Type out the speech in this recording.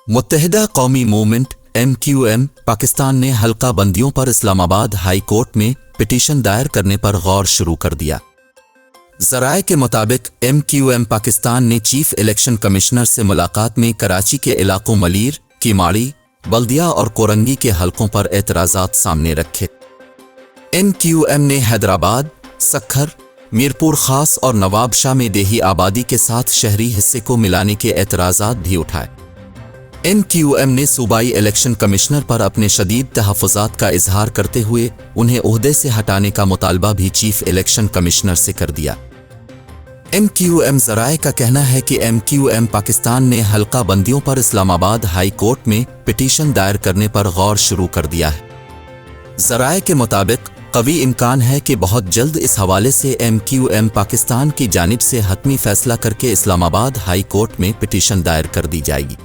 मुत्तहिदा कौमी movement MQM Pakistan ने हल्का बंदियों पर इस्लामाबाद हाई कोर्ट में पिटीशन दायर करने पर गौर शुरू कर दिया। ज़राए के मुताबिक MQM पाकिस्तान ने चीफ इलेक्शन कमिश्नर से मुलाकात में कराची के इलाकों मलीर, कीमाड़ी, बल्दिया और कोरंगी के हलकों पर एतराज़ात सामने रखे। MQM ने हैदराबाद, सक्खर, मीरपुर खास और नवाबशाह में देही आबादी के साथ शहरी हिस्से को मिलाने के एतराज़ात भी उठाए। MQM ने सूबाई इलेक्शन कमिश्नर पर अपने शदीद तहफ़्फ़ुज़ात का इजहार करते हुए उन्हें ओहदे से हटाने का मुतालबा भी चीफ इलेक्शन कमिश्नर से कर दिया। MQM ज़राए का कहना है कि MQM पाकिस्तान ने हल्का बंदियों पर इस्लामाबाद हाई कोर्ट में पिटीशन दायर करने पर गौर शुरू कर दिया है। ज़राए के मुताबिक कवी इम्कान है कि बहुत जल्द इस हवाले से MQM पाकिस्तान की जानिब से हतमी फैसला करके इस्लामाबाद हाई कोर्ट में पिटीशन दायर कर दी जाएगी।